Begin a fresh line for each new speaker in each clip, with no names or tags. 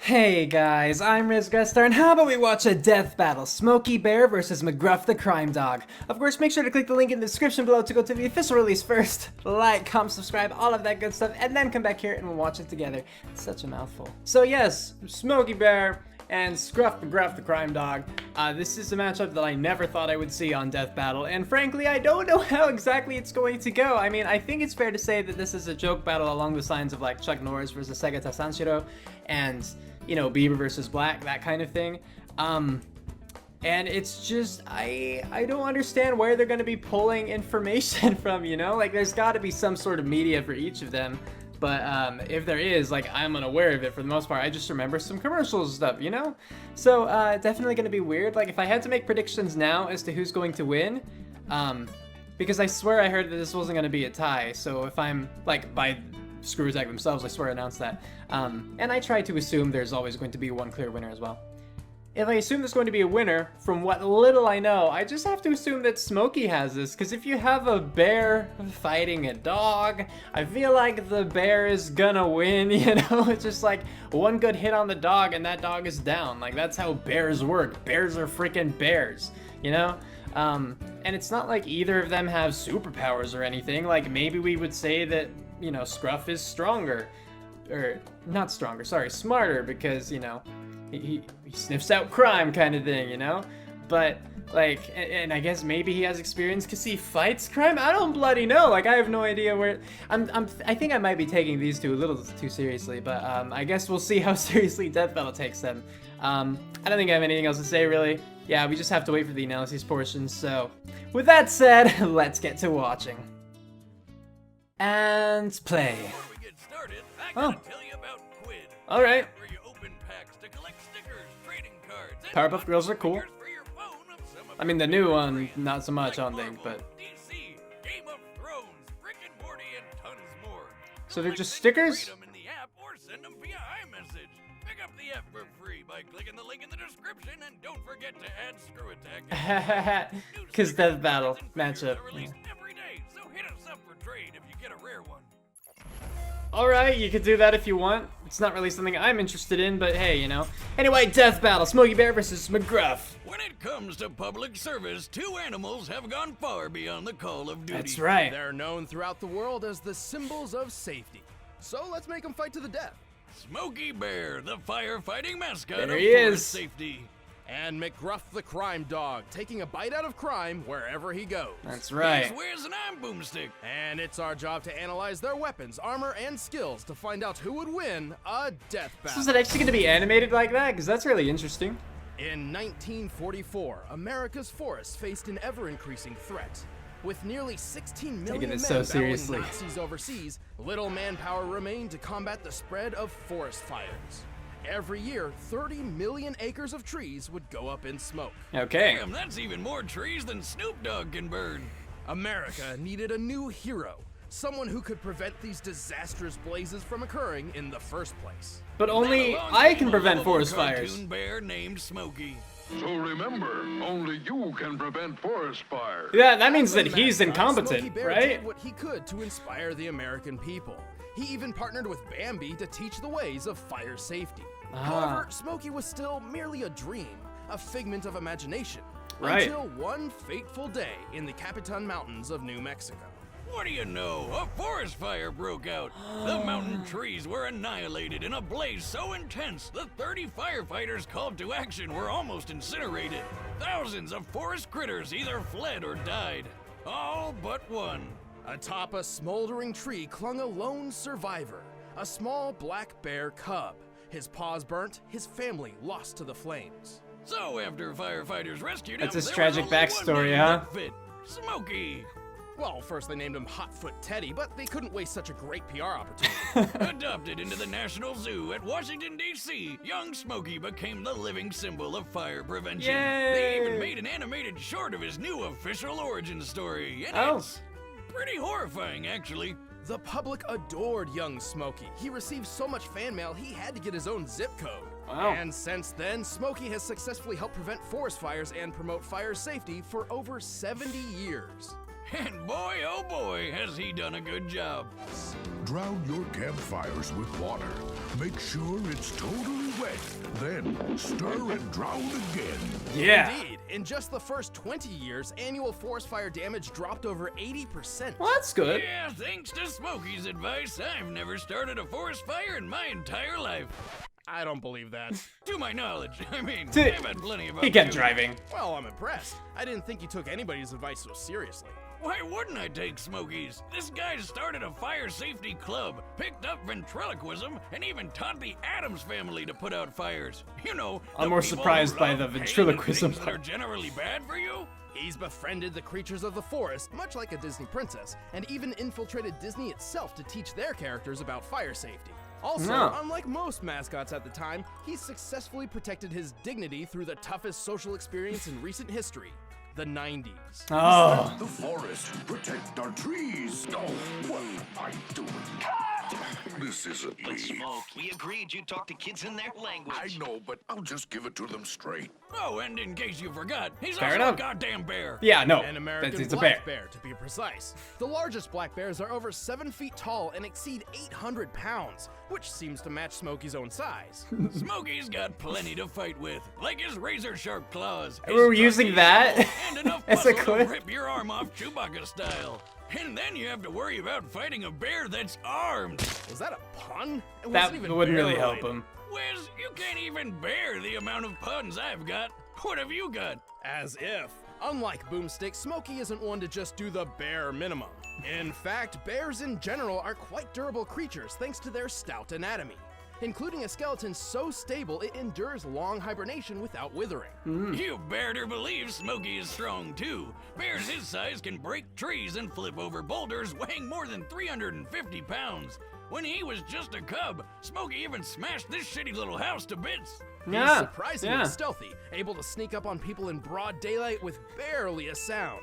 Hey guys, I'm Grestar, and how about we watch a death battle? Smokey Bear versus McGruff the crime dog. Of course, make sure to click the link in the description below to go to the official release first. Like, comment, subscribe, all of that good stuff, and then come back here and we'll watch it together. It's such a mouthful. So yes, Smokey Bear and Scruff McGruff the crime dog. This is a matchup that I never thought I would see on Death Battle, and frankly, I don't know how exactly it's going to go. I mean, I think it's fair to say that this is a joke battle along the lines of like Chuck Norris versus Sega Sanshiro, and you know, Bieber versus Black, that kind of thing. And it's just, I don't understand where they're gonna be pulling information from, you know? Like, there's gotta be some sort of media for each of them. But if there is, like, I'm unaware of it for the most part. I just remember some commercials and stuff, you know? So, definitely gonna be weird. Like, if I had to make predictions now as to who's going to win, because I swear I heard that this wasn't gonna be a tie. So if I'm, like, by Screw Attack themselves, I swear, announced that. And I try to assume there's always going to be one clear winner as well. If I assume there's going to be a winner, from what little I know, I just have to assume that Smokey has this, because if you have a bear fighting a dog, I feel like the bear is gonna win, you know? It's just like one good hit on the dog and that dog is down. Like, that's how bears work. Bears are freaking bears, you know? And it's not like either of them have superpowers or anything. Like, maybe we would say that, you know, Scruff is stronger. Or, not stronger, sorry, smarter, because, you know, he sniffs out crime kind of thing, you know? But, like, and I guess maybe he has experience because he fights crime? I don't bloody know. Like, I have no idea where... I think I might be taking these two a little too seriously, but I guess we'll see how seriously Death Battle takes them. I don't think I have anything else to say, really. Yeah, we just have to wait for the analysis portion, so... With that said, let's get to watching. And play.
Before we get started, I gotta tell you about Quid.
Alright.
Where you open packs to collect stickers, trading cards, and
Powerpuff Girls are cool.
figures for your phone of some of
I mean, the
your
new
favorite
one,
brands,
not so much, I don't
like
think,
Marvel,
but...
DC, Game of Thrones, Rick and Morty, and tons more.
So they're
Collect
just
them,
stickers?
trade them in the app, or send them via iMessage. Pick up the app for free by clicking the link in the description, and don't forget to add Screw Attack.
Because Death Battle matchup.
Are released every day, so hit us up for trade if you get a rare one.
Alright, you could do that if you want. It's not really something I'm interested in, but hey, you know. Anyway, Death Battle, Smokey Bear versus McGruff.
When it comes to public service, two animals have gone far beyond the call of duty.
That's right.
They're known throughout the world as the symbols of safety. So let's make them fight to the death.
Smokey Bear, the firefighting mascot
There
of
he
forest
is.
safety.
And McGruff the crime dog, taking a bite out of crime wherever he goes.
That's
He
right.
wears an arm boomstick.
And it's our job to analyze their weapons, armor, and skills to find out who would win a death
So is
battle.
it actually going to be animated like that? Because that's really interesting.
In 1944, America's forests faced an ever-increasing threat. With nearly 16 million men
this so
battling
seriously.
Nazis overseas, little manpower remained to combat the spread of forest fires. Every year, 30 million acres of trees would go up in smoke.
Okay.
Damn, that's even more trees than Snoop Dogg can burn.
America needed a new hero, someone who could prevent these disastrous blazes from occurring in the first place.
But only
Along
I
came
can
a
prevent
lovable
forest
cartoon
fires.
bear named Smokey.
So remember, only you can prevent forest fires.
Yeah, that means
As
that
a
he's
mascot, Smokey
incompetent,
Bear
right?
did what he could to inspire the American people. He even partnered with Bambi to teach the ways of fire safety. However, Smokey was still merely a dream, a figment of imagination.
Right.
Until one fateful day in the Capitan Mountains of New Mexico.
What do you know? A forest fire broke out. The mountain trees were annihilated in a blaze so intense the 30 firefighters called to action were almost incinerated. Thousands of forest critters either fled or died. All but one.
Atop a smoldering tree clung a lone survivor, a small black bear cub. His paws burnt, his family lost to the flames.
So after firefighters rescued him,
That's his
there
tragic
was only one
backstory,
name
huh?
that fit. Smokey.
Well, first they named him Hotfoot Teddy, but they couldn't waste such a great PR opportunity.
Adopted into the National Zoo at Washington, D.C., young Smokey became the living symbol of fire prevention. They
Yay!
even made an animated short of his new official origin story, and
Oh.
it's pretty horrifying, actually.
The public adored young Smokey. He received so much fan mail, he had to get his own zip code.
Wow.
And since then, Smokey has successfully helped prevent forest fires and promote fire safety for over 70 years.
And boy, oh boy, has he done a good job.
Drown your campfires with water. Make sure it's totally
wet, then stir and drown again.
Yeah.
Indeed, in just the first 20 years, annual forest fire damage dropped over 80%.
Well, that's good.
Yeah, thanks to Smokey's advice, I've never started a forest fire in my entire life.
I don't believe that.
To my knowledge, I mean,
Dude,
I've had plenty of
He kept
opportunities.
driving.
Well, I'm impressed. I didn't think you took anybody's advice so seriously.
Why wouldn't I take Smokey's? This guy started a fire safety club, picked up ventriloquism, and even taught the Addams family to put out fires. You know,
I'm
the
more
people
surprised
who
by
love
the
pain and
ventriloquism
things that are
part.
generally bad for you.
He's befriended the creatures of the forest, much like a Disney princess, and even infiltrated Disney itself to teach their characters about fire safety. Also,
No.
unlike most mascots at the time, he successfully protected his dignity through the toughest social experience in recent history, the 90s.
Oh.
The forest, protect our trees. Oh, what am I doing? This isn't
But
me.
Smoke, we agreed you'd talk to kids in their language.
I know, but I'll just give it to them straight.
Oh, and in case you forgot, he's
Fair
also
enough.
a goddamn bear.
Yeah, no.
An American
It's a
black
bear.
bear, to be precise. The largest black bears are over 7 feet tall and exceed 800 pounds, which seems to match Smokey's own size.
Smokey's got plenty to fight with, like his razor-sharp claws. his
We're using
trusty
that
tail, and enough
as a
muscle
clip?
to rip your arm off Chewbacca style. And then you have to worry about fighting a bear that's armed.
Was that a pun? It
That
wasn't even
wouldn't really
bear
help
related.
him.
Wiz, you can't even bear the amount of puns I've got. What have you got?
As if. Unlike Boomstick, Smokey isn't one to just do the bare minimum. In fact, bears in general are quite durable creatures thanks to their stout anatomy, including a skeleton so stable it endures long hibernation without withering.
You better believe Smokey is strong too. Bears his size can break trees and flip over boulders weighing more than 350 pounds. When he was just a cub, Smokey even smashed this shitty little house to bits.
He's
Yeah.
surprisingly
Yeah.
stealthy, able to sneak up on people in broad daylight with barely a sound.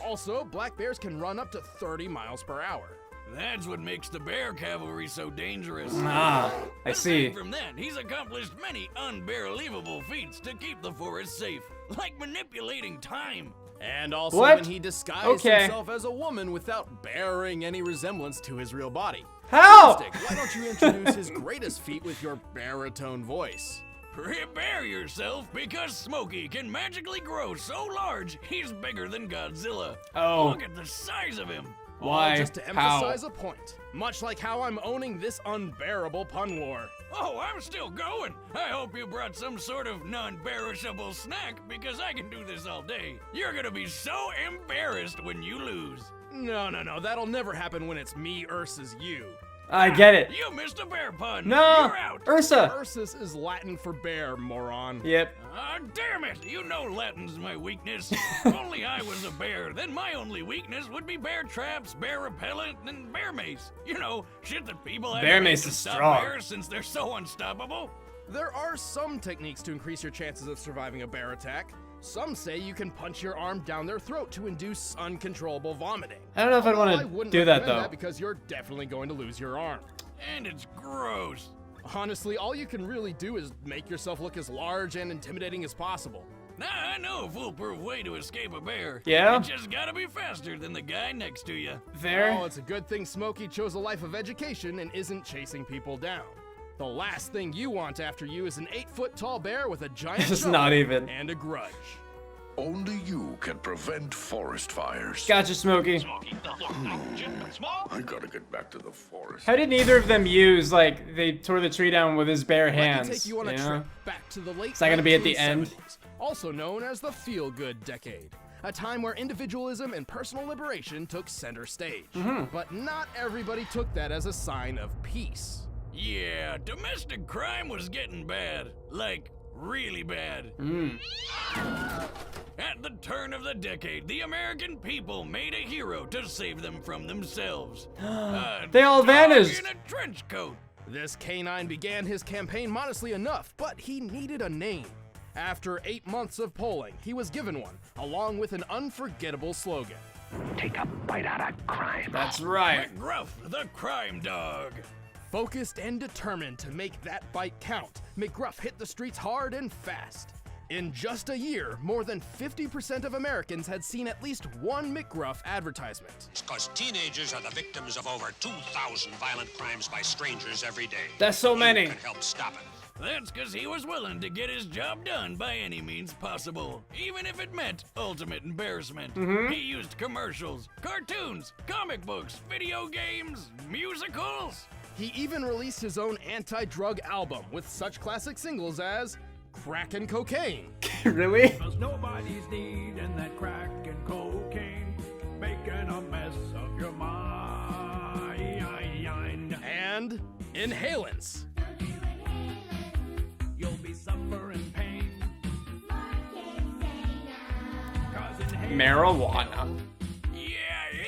Also, black bears can run up to 30 miles per hour.
That's what makes the bear cavalry so dangerous.
Ah, I see.
Aside from that, he's accomplished many unbelievable feats to keep the forest safe, like manipulating time.
And also
What?
when he disguised
Okay.
himself as a woman without bearing any resemblance to his real body.
How?
Stick, why don't you introduce his greatest feat with your baritone voice?
Prepare yourself, because Smokey can magically grow so large he's bigger than Godzilla.
Oh.
Look at the size of him.
Why?
All just to
How?
emphasize a point. Much like how I'm owning this unbearable pun war.
Oh, I'm still going. I hope you brought some sort of non-perishable snack, because I can do this all day. You're gonna be so embarrassed when you lose.
No, that'll never happen when it's me versus you.
I get it.
You missed a bear pun.
No.
You're out.
Ursa.
Ursus is Latin for bear, moron.
Yep.
Ah, damn it! You know Latin's my weakness. If only I was a bear, then my only weakness would be bear traps, bear repellent, and bear mace. You know, shit that people have
Bear
to make
mace
to
is
stop
strong.
bears since they're so unstoppable.
There are some techniques to increase your chances of surviving a bear attack. Some say you can punch your arm down their throat to induce uncontrollable vomiting.
I don't know if I'd
Although I
want to
wouldn't
do that
recommend
though.
because you're definitely going to lose your arm.
And it's gross.
Honestly, all you can really do is make yourself look as large and intimidating as possible.
Now I know a foolproof way to escape a bear.
Yeah?
You just gotta be faster than the guy next to you.
There.
Oh, it's a good thing Smokey chose a life of education and isn't chasing people down. The last thing you want after you is an 8-foot tall bear with a giant
It's
shovel
not even.
and a grudge.
Only you can prevent forest fires.
Gotcha, Smokey.
Smokey, Smoke!
I gotta get back to the forest.
How did neither of them use, like, they tore the tree down with his bare hands?
Let me take you on a
know?
trip back to the late
Is that gonna be at the end?
1970s, also known as the feel-good decade. A time where individualism and personal liberation took center stage.
Mm-hmm.
But not everybody took that as a sign of peace.
Yeah, domestic crime was getting bad. Like, really bad. At the turn of the decade, the American people made a hero to save them from themselves.
They all
Dog
vanished.
in a trench coat.
This canine began his campaign modestly enough, but he needed a name. After 8 months of polling, he was given one, along with an unforgettable slogan.
Take a bite out of crime.
That's right.
McGruff, the crime dog.
Focused and determined to make that bite count, McGruff hit the streets hard and fast. In just a year, more than 50% of Americans had seen at least one McGruff advertisement.
Because teenagers are the victims of over 2,000 violent crimes by strangers every day.
That's so many.
You can help stop it.
That's because he was willing to get his job done by any means possible, even if it meant ultimate embarrassment. He used commercials, cartoons, comic books, video games, musicals.
He even released his own anti-drug album with such classic singles as Crack and Cocaine
Really?
Cause nobody's needing that crack and cocaine, making a mess of your mind.
and Inhalants.
You'll be suffering pain. Cause inhaling
Marijuana.
Yeah,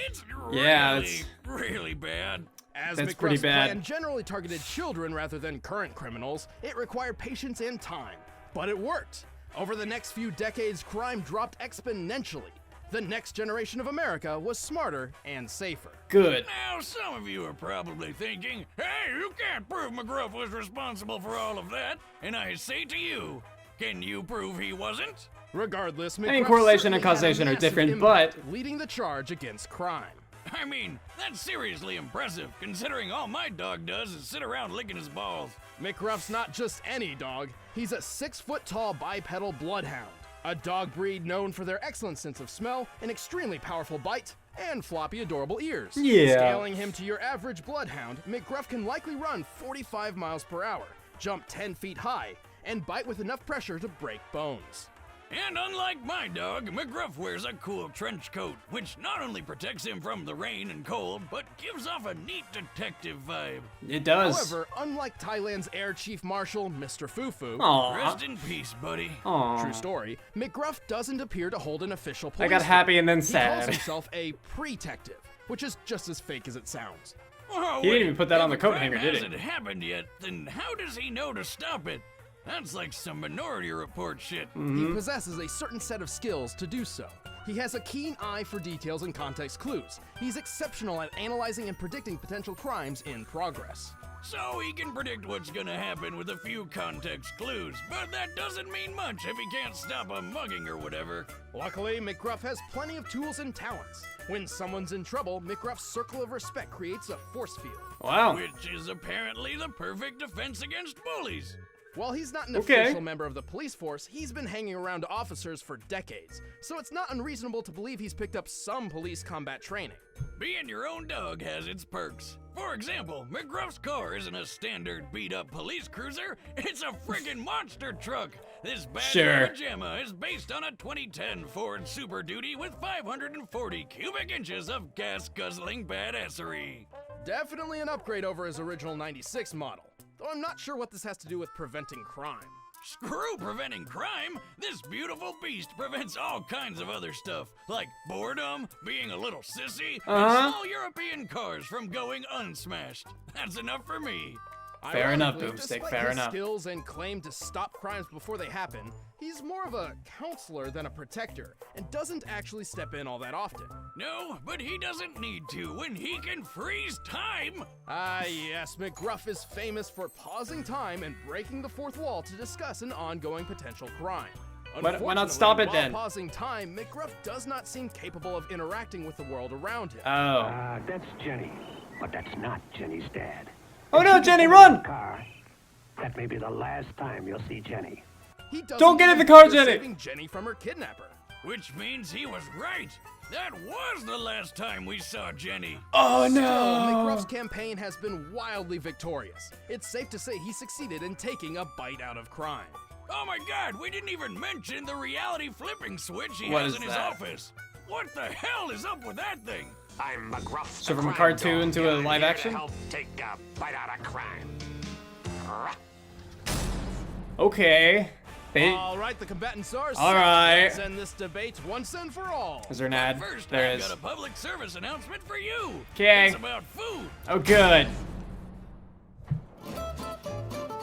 it's
Yeah,
really,
it's-
really bad.
As
That's
McGruff's
pretty bad.
plan generally targeted children rather than current criminals, it required patience and time. But it worked. Over the next few decades, crime dropped exponentially. The next generation of America was smarter and safer.
Good.
Now, some of you are probably thinking, hey, you can't prove McGruff was responsible for all of that. And I say to you, can you prove he wasn't?
Regardless,
I mean,
McGruff
correlation and
certainly had a
causation are
massive
different,
impact,
but-
leading the charge against crime.
I mean, that's seriously impressive, considering all my dog does is sit around licking his balls.
McGruff's not just any dog. He's a 6-foot-tall bipedal bloodhound, a dog breed known for their excellent sense of smell, an extremely powerful bite, and floppy, adorable ears.
Yeah.
Scaling him to your average bloodhound, McGruff can likely run 45 miles per hour, jump 10 feet high, and bite with enough pressure to break bones.
And unlike my dog, McGruff wears a cool trench coat, which not only protects him from the rain and cold, but gives off a neat detective vibe.
It does.
However, unlike Thailand's Air Chief Marshal, Mr. Fufu,
Aw.
Rest in peace, buddy.
Aw.
true story, McGruff doesn't appear to hold an official
I
police
got happy and then
He calls
sad.
himself a pre-tective, which is just as fake as it sounds.
Oh,
He didn't
wait,
even put that on
if
the
a
coat
crime
hanger, did he?
hasn't happened yet, then how does he know to stop it? That's like some Minority Report shit.
He possesses a certain set of skills to do so. He has a keen eye for details and context clues. He's exceptional at analyzing and predicting potential crimes in progress.
So he can predict what's gonna happen with a few context clues, but that doesn't mean much if he can't stop a mugging or whatever.
Luckily, McGruff has plenty of tools and talents. When someone's in trouble, McGruff's circle of respect creates a force field.
Wow.
Which is apparently the perfect defense against bullies.
While he's not an
Okay.
official member of the police force, he's been hanging around officers for decades, so it's not unreasonable to believe he's picked up some police combat training.
Being your own dog has its perks. For example, McGruff's car isn't a standard beat-up police cruiser, it's a friggin' monster truck. This bad
Sure.
pajama is based on a 2010 Ford Super Duty with 540 cubic inches of gas-guzzling badassery.
Definitely an upgrade over his original 96 model, though I'm not sure what this has to do with preventing crime.
Screw preventing crime! This beautiful beast prevents all kinds of other stuff, like boredom, being a little sissy, and small European cars from going unsmashed. That's enough for me.
Fair enough,
Ironically,
Boomstick,
despite
fair
his
enough.
skills and claim to stop crimes before they happen, he's more of a counselor than a protector, and doesn't actually step in all that often.
No, but he doesn't need to when he can freeze time.
Ah yes, McGruff is famous for pausing time and breaking the fourth wall to discuss an ongoing potential crime.
Why not stop it
Unfortunately,
then?
While pausing time, McGruff does not seem capable of interacting with the world around him.
Oh.
That's Jenny, but that's not Jenny's dad.
Oh no, Jenny, run!
Car. That may be the last time you'll see Jenny.
He doesn't
Don't get in
even
the car,
bother
Jenny!
Saving Jenny from her kidnapper.
Which means he was right. That was the last time we saw Jenny.
Oh
Still,
no!
McGruff's campaign has been wildly victorious. It's safe to say he succeeded in taking a bite out of crime.
Oh my god, we didn't even mention the reality flipping switch he
What
has
is
in his
that?
office. What the hell is up with that thing?
I'm McGruff.
So from a cartoon to a live action?
Help take a bite out of crime.
Okay. They.
All right, the combatants are set.
All right.
Let's end this debate once and for all.
Is there an ad?
First,
There
I've
is.
got a public service announcement for you.
'Kay.
It's about food.
Oh good.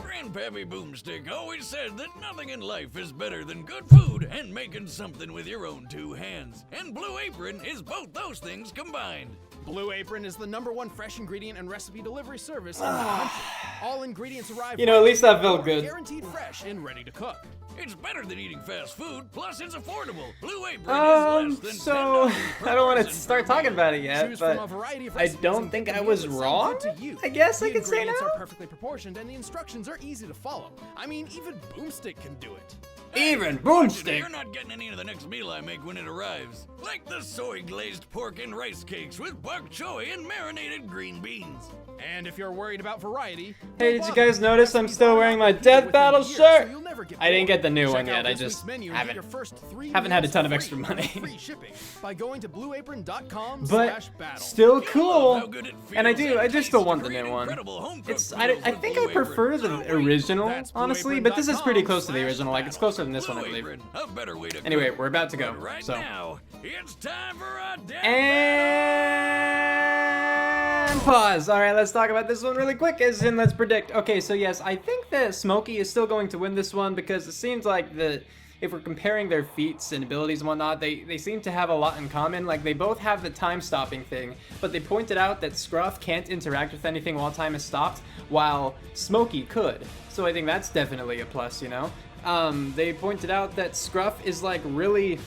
Grandpappy Boomstick always said that nothing in life is better than good food and making something with your own two hands. And Blue Apron is both those things combined.
Blue Apron is the #1 fresh ingredient and recipe delivery service in the country. All ingredients arrive
You know, at least that felt good.
guaranteed fresh and ready to cook.
It's better than eating fast food, plus it's affordable. Blue Apron is less than
So
$10 per
I don't want to
person
start
per
talking
meal.
about it yet,
Choose from a
but
variety of
I
recipes
don't
and
think
pick
I
a
was
meal that sound
wrong.
good to you.
I guess I
The
could say
ingredients
no.
are perfectly proportioned and the instructions are easy to follow. I mean, even Boomstick can do it.
Even
You're
Boomstick.
not getting any of the next meal I make when it arrives. Like the soy glazed pork and rice cakes with bok choy and marinated green beans.
And if you're worried about variety,
Hey,
don't
did you
bother.
guys notice I'm
Recipes
still
are
wearing
not
my
repeated
Death
within
Battle
a year,
shirt?
so you'll never get
I didn't
bored.
get the new
Check
one
out
yet, I
this
just
week's menu and get
haven't-
your first 3
haven't had a
meals
ton of
free
extra
with
money.
free shipping by going to
But
blueapron.com/battle.
still
You'll
cool.
love how good it
And I
feels
do
and
still
tastes
want
to
the new
create
one.
incredible home-cooked
It's
meals
I
with
think
Blue
I prefer
Apron.
the original,
That's
honestly, but this is pretty close to the original. Like, it's closer than this one, I
Blue
believe.
Apron, a better way to
Anyway,
cook.
we're about to go,
But right
so.
now, it's time for a death
And pause. All right, let's talk about this one really quick, as in let's predict. Okay, so yes, I think that Smokey is still going to win this one because it seems like if we're comparing their feats and abilities and whatnot, they seem to have a lot in common. Like, they both have the time-stopping thing, but they pointed out that Scruff can't interact with anything while time is stopped, while Smokey could. So I think that's definitely a plus, you know? They pointed out that Scruff is, like, really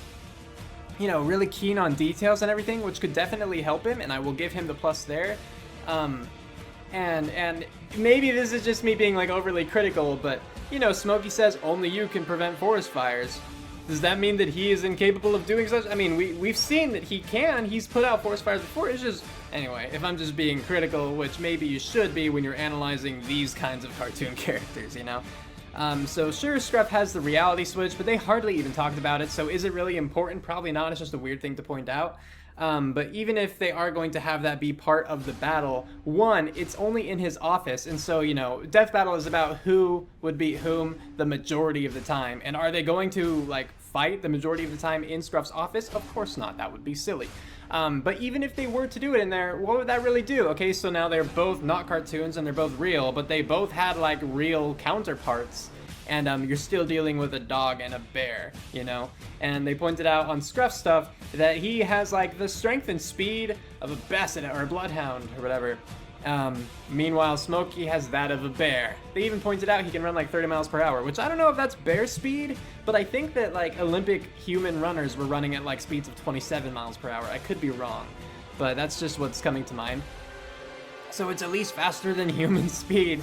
keen on details and everything, which could definitely help him, and I will give him the plus there. And maybe this is just me being like overly critical, but you know, Smokey says only you can prevent forest fires. Does that mean that he is incapable of doing such? I mean, we've seen that he can. He's put out forest fires before. It's just, anyway, if I'm just being critical, which maybe you should be when you're analyzing these kinds of cartoon characters, you know? So sure, Scruff has the reality switch, but they hardly even talked about it, so is it really important? Probably not. It's just a weird thing to point out. But even if they are going to have that be part of the battle, one, it's only in his office, and so, you know, Death Battle is about who would beat whom the majority of the time. And are they going to, like, fight the majority of the time in Scruff's office? Of course not. That would be silly. But even if they were to do it in there, what would that really do? Okay, so now they're both not cartoons and they're both real, but they both had, like, real counterparts. And you're still dealing with a dog and a bear, you know? And they pointed out on Scruff stuff that he has, like, the strength and speed of a basset or a bloodhound or whatever. Meanwhile, Smokey has that of a bear. They even pointed out he can run like 30 miles per hour, which I don't know if that's bear speed, but I think that, like, Olympic human runners were running at, like, speeds of 27 miles per hour. I could be wrong, but that's just what's coming to mind. So it's at least faster than human speed.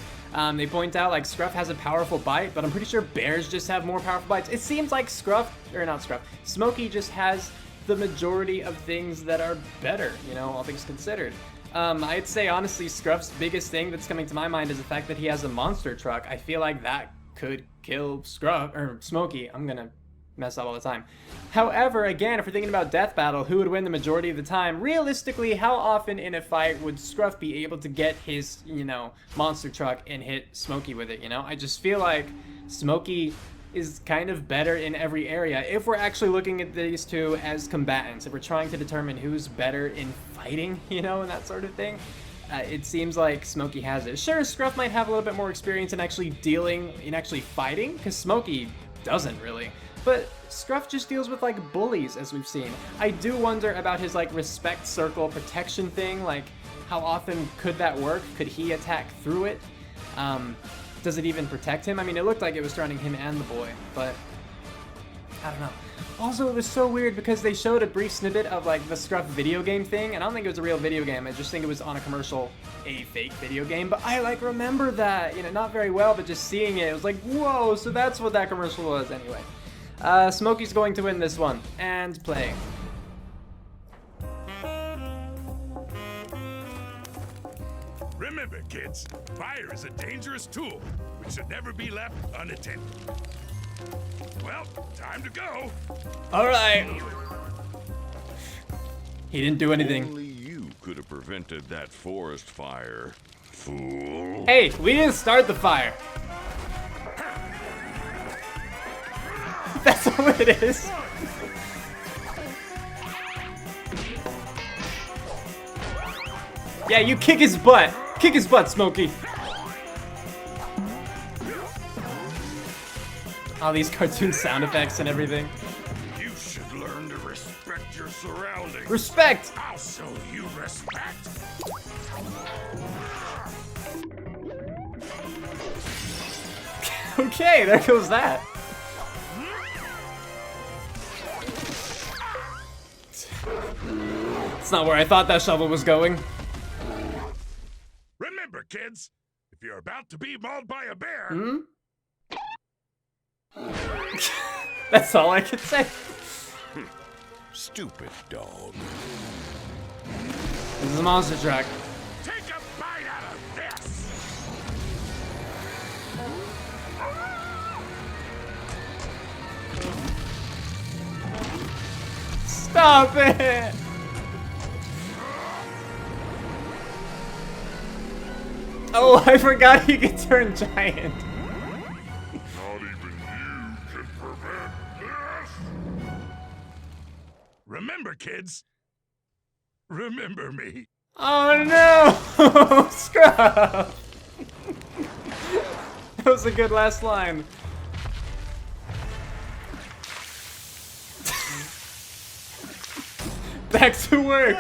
They point out, like, Scruff has a powerful bite, but I'm pretty sure bears just have more powerful bites. It seems like Smokey just has the majority of things that are better, you know, all things considered. I'd say, honestly, Scruff's biggest thing that's coming to my mind is the fact that he has a monster truck. I feel like that could kill Smokey. I'm gonna mess up all the time. However, again, if we're thinking about Death Battle, who would win the majority of the time? Realistically, how often in a fight would Scruff be able to get his, you know, monster truck and hit Smokey with it, you know? I just feel like Smokey is kind of better in every area if we're actually looking at these two as combatants, if we're trying to determine who's better in fighting, you know, and that sort of thing. It seems like Smokey has it. Sure, Scruff might have a little bit more experience in actually fighting, because Smokey doesn't really. But Scruff just deals with, like, bullies, as we've seen. I do wonder about his, like, respect circle protection thing. Like, how often could that work? Could he attack through it? Does it even protect him? I mean, it looked like it was surrounding him and the boy, but I don't know. Also, it was so weird because they showed a brief snippet of, like, the Scruff video game thing, and I don't think it was a real video game. I just think it was on a commercial, a fake video game, but I, like, remember that, you know, not very well, but just seeing it, it was like, whoa, so that's what that commercial was anyway. Smokey's going to win this one, and play.
Remember, kids, fire is a dangerous tool which should never be left unattended. Well, time to go.
All right. He didn't do anything.
Only you could have prevented that forest fire, fool.
Hey, we didn't start the fire. That's what it is. Yeah, you kick his butt. Kick his butt, Smokey. All these cartoon sound effects and everything.
You should learn to respect your surroundings.
Respect!
I'll show you respect.
Okay, there goes that. It's not where I thought that shovel was going.
Remember, kids, if you're about to be mauled by a bear,
That's all I could say.
Stupid dog.
This is a monster truck.
take a bite out of this.
Stop it! Oh, I forgot he could turn giant.
Not even you can prevent this. Remember, kids. Remember me.
Oh no! Scrub! That was a good last line. Back to work.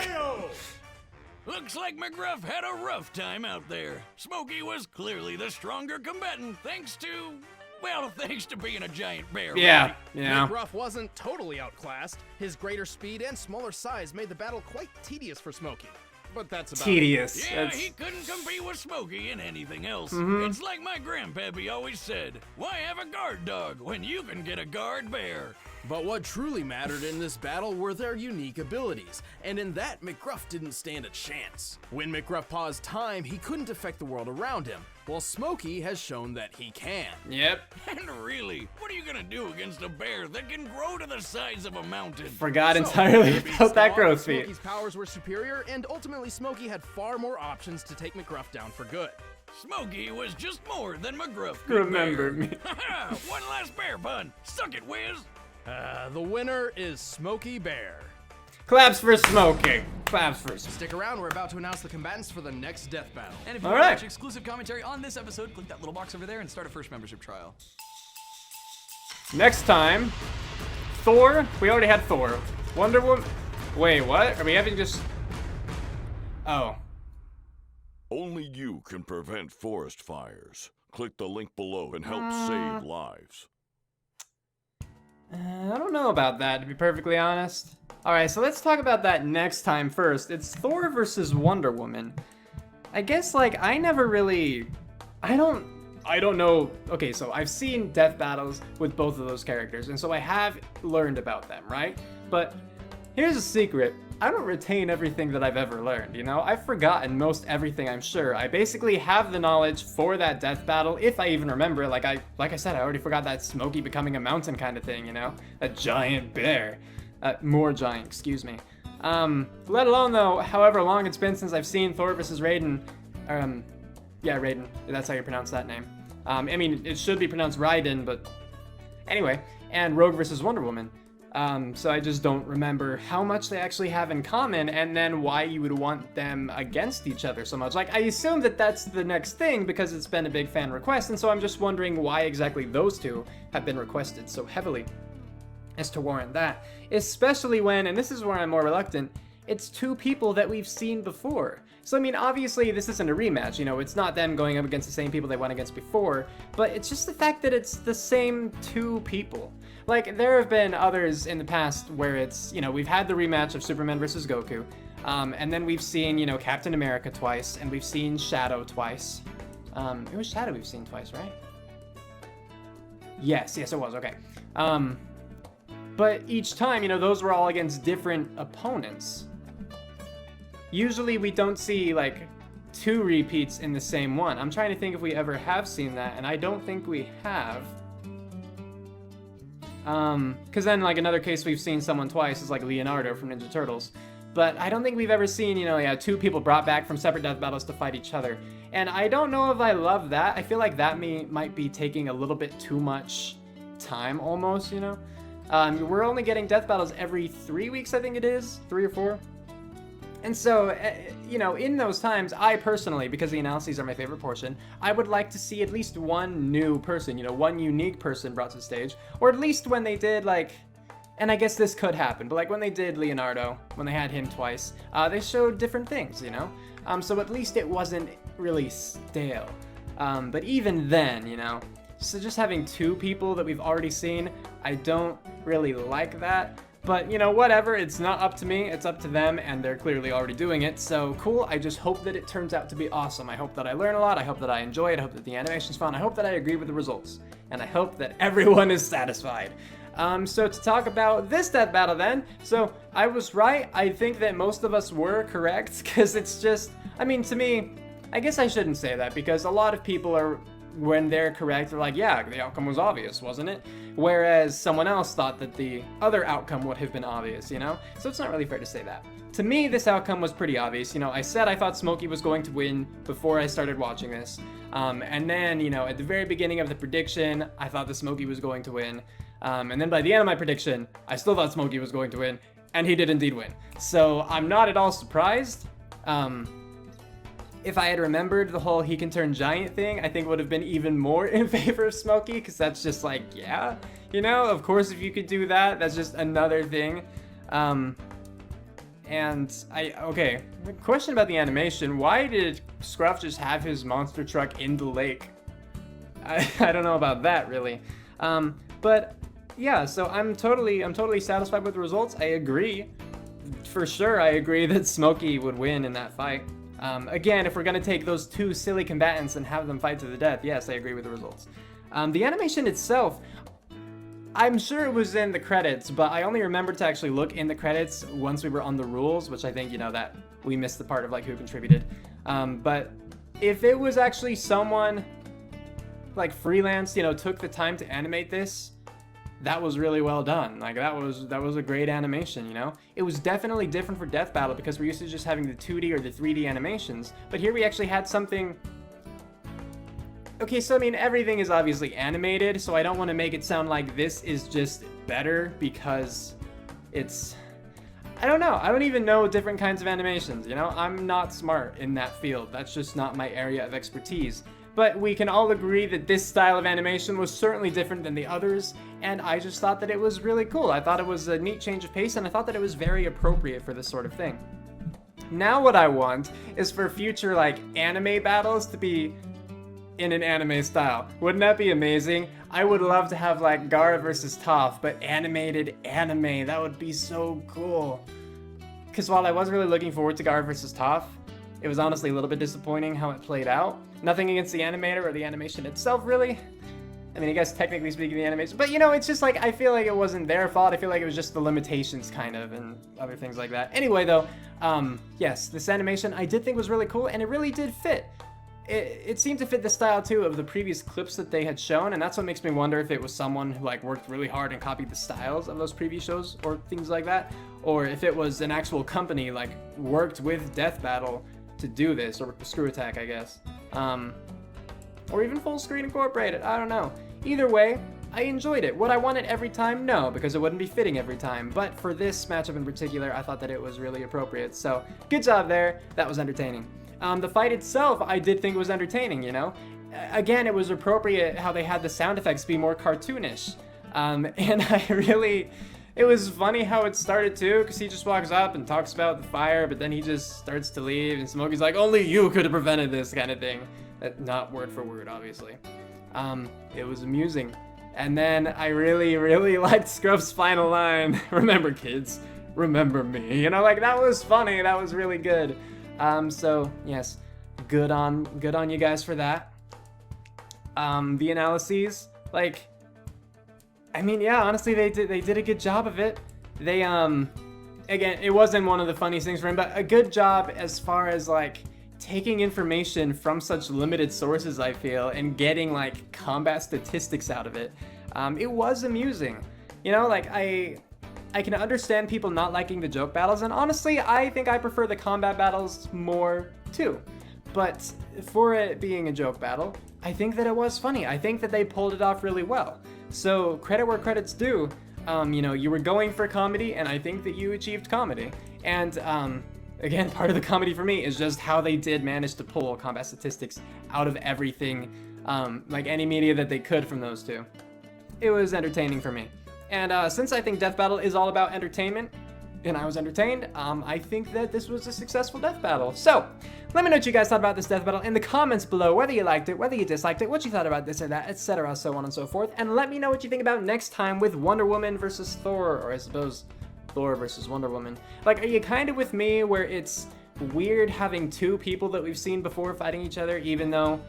Looks like McGruff had a rough time out there. Smokey was clearly the stronger combatant thanks to being a giant bear.
Yeah,
right?
yeah.
McGruff wasn't totally outclassed. His greater speed and smaller size made the battle quite tedious for Smokey. But that's about
Tedious.
Yeah,
That's-
he couldn't compete with Smokey in anything else. It's like my grandpappy always said, why have a guard dog when you can get a guard bear?
But what truly mattered in this battle were their unique abilities, and in that, McGruff didn't stand a chance. When McGruff paused time, he couldn't affect the world around him, while Smokey has shown that he can.
Yep.
And really, what are you gonna do against a bear that can grow to the size of a mountain?
Forgot
So,
entirely
to be
about that
strong,
growth feat.
Smokey's powers were superior, and ultimately Smokey had far more options to take McGruff down for good.
Smokey was just more than McGruff.
Remember me.
One last bear pun. Suck it, Wiz.
The winner is Smokey Bear.
Claps for Smokey. Claps for Smokey.
Stick around, we're about to announce the combatants for the next death battle.
And if you
All
want to
right.
watch exclusive commentary on this episode, click that little box over there and start a first membership trial.
Next time, Thor. We already had Thor. Wonder Woman. Wait, what? Are we having just... Oh.
Only you can prevent forest fires. Click the link below and help save lives.
I don't know about that, to be perfectly honest. Alright, so let's talk about that next time first. It's Thor versus Wonder Woman. I guess, like, I never really... I don't know... Okay, so I've seen death battles with both of those characters, and so I have learned about them, right? But here's a secret. I don't retain everything that I've ever learned, you know? I've forgotten most everything, I'm sure. I basically have the knowledge for that death battle, if I even remember it. Like I said, I already forgot that Smokey becoming a mountain kind of thing, you know? A giant bear. More giant, excuse me. Let alone, though, however long it's been since I've seen Thor versus Raiden. Yeah, Raiden. That's how you pronounce that name. I mean, it should be pronounced Raiden, but... Anyway, and Rogue versus Wonder Woman. So I just don't remember how much they actually have in common, and then why you would want them against each other so much. Like, I assume that that's the next thing because it's been a big fan request, and so I'm just wondering why exactly those two have been requested so heavily as to warrant that. Especially when, and this is where I'm more reluctant, it's two people that we've seen before. So, I mean, obviously, this isn't a rematch, you know, it's not them going up against the same people they went against before, but it's just the fact that it's the same two people. Like, there have been others in the past where it's, you know, we've had the rematch of Superman versus Goku, and then we've seen, you know, Captain America twice, and we've seen Shadow twice. It was Shadow we've seen twice, right? Yes, it was, okay. But each time, you know, those were all against different opponents. Usually we don't see, like, two repeats in the same one. I'm trying to think if we ever have seen that, and I don't think we have. Because then, like, another case we've seen someone twice is, like, Leonardo from Ninja Turtles. But I don't think we've ever seen, you know, yeah, two people brought back from separate death battles to fight each other. And I don't know if I love that. I feel like that might be taking a little bit too much time, almost, you know? We're only getting death battles every 3 weeks, I think it is. 3 or 4. And so, you know, in those times, I personally, because the analyses are my favorite portion, I would like to see at least one new person, you know, one unique person brought to the stage. Or at least when they did, like, And I guess this could happen, but like when they did Leonardo, when they had him twice, they showed different things, you know? So at least it wasn't really stale. But even then, you know, so just having 2 people that we've already seen, I don't really like that. But, you know, whatever, it's not up to me, it's up to them, and they're clearly already doing it, so cool. I just hope that it turns out to be awesome. I hope that I learn a lot, I hope that I enjoy it, I hope that the animation's fun, I hope that I agree with the results, and I hope that everyone is satisfied. So to talk about this death battle then, so I was right. I think that most of us were correct, because it's just, I mean, to me, I guess I shouldn't say that, because a lot of people are, when they're correct, they're like, yeah, the outcome was obvious, wasn't it? Whereas someone else thought that the other outcome would have been obvious, you know? So it's not really fair to say that. To me, this outcome was pretty obvious. You know, I said I thought Smokey was going to win before I started watching this. And then, you know, at the very beginning of the prediction, I thought that Smokey was going to win. And then by the end of my prediction, I still thought Smokey was going to win, and he did indeed win. So I'm not at all surprised. If I had remembered the whole he can turn giant thing, I think would have been even more in favor of Smokey, because that's just like, yeah, you know, of course, if you could do that, that's just another thing. Okay, question about the animation. Why did Scruff just have his monster truck in the lake? I don't know about that, really. But yeah, so I'm totally satisfied with the results. I agree. For sure, I agree that Smokey would win in that fight. Again, if we're gonna take those 2 silly combatants and have them fight to the death, yes, I agree with the results. The animation itself, I'm sure it was in the credits, but I only remembered to actually look in the credits once we were on the rules, which I think, you know, that we missed the part of like who contributed. But if it was actually someone like freelance, you know, took the time to animate this, that was really well done. Like that was a great animation, you know? It was definitely different for Death Battle because we're used to just having the 2D or the 3D animations, but here we actually had something. Okay, so I mean, everything is obviously animated, so I don't want to make it sound like this is just better because it's, I don't know. I don't even know different kinds of animations, you know? I'm not smart in that field. That's just not my area of expertise. But we can all agree that this style of animation was certainly different than the others, and I just thought that it was really cool. I thought it was a neat change of pace, and I thought that it was very appropriate for this sort of thing. Now what I want is for future, like, anime battles to be in an anime style. Wouldn't that be amazing? I would love to have, like, Gaara versus Toph, but animated anime. That would be so cool. Because while I was really looking forward to Gaara versus Toph, it was honestly a little bit disappointing how it played out. Nothing against the animator or the animation itself, really. I mean, I guess technically speaking, the animation, but you know, it's just like, I feel like it wasn't their fault. I feel like it was just the limitations, kind of, and other things like that. Anyway, though, yes, this animation I did think was really cool, and it really did fit. It seemed to fit the style, too, of the previous clips that they had shown, and that's what makes me wonder if it was someone who, like, worked really hard and copied the styles of those previous shows, or things like that, or if it was an actual company, like, worked with Death Battle to do this, or Screw Attack, I guess. Or even Full Screen Incorporated, I don't know. Either way, I enjoyed it. Would I want it every time? No, because it wouldn't be fitting every time. But for this matchup in particular, I thought that it was really appropriate. So, good job there. That was entertaining. The fight itself, I did think was entertaining, you know? Again, it was appropriate how they had the sound effects be more cartoonish. And it was funny how it started too, because he just walks up and talks about the fire, but then he just starts to leave, and Smokey's like, only you could have prevented this, kind of thing. Not word for word, obviously. It was amusing. And then I really liked Scruff's final line, remember kids, remember me. You know, like, that was funny, that was really good. So, yes, good on you guys for that. The analyses, like, I mean, yeah, honestly, they did a good job of it. They, again, it wasn't one of the funniest things for him, but a good job as far as, like, taking information from such limited sources, I feel, and getting, like, combat statistics out of it. It was amusing. You know, like, I can understand people not liking the joke battles, and honestly, I think I prefer the combat battles more, too. But for it being a joke battle, I think that it was funny. I think that they pulled it off really well. So, credit where credit's due. You know, you were going for comedy, and I think that you achieved comedy. And, again, part of the comedy for me is just how they did manage to pull combat statistics out of everything, like any media that they could from those two. It was entertaining for me. And since I think Death Battle is all about entertainment, and I was entertained, I think that this was a successful death battle. So, let me know what you guys thought about this death battle in the comments below, whether you liked it, whether you disliked it, what you thought about this or that, etc., so on and so forth. And let me know what you think about next time with Wonder Woman versus Thor, or I suppose Thor versus Wonder Woman. Like, are you kind of with me where it's weird having two people that we've seen before fighting each other, even though,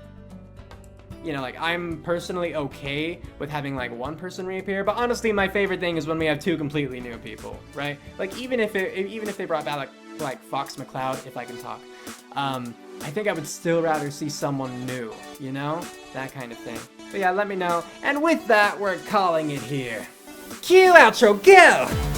you know, like, I'm personally okay with having, like, one person reappear, but honestly, my favorite thing is when we have two completely new people, right? Like, even if they brought back, like Fox McCloud, if I can talk, I think I would still rather see someone new, you know? That kind of thing. But yeah, let me know. And with that, we're calling it here. Cue outro, go!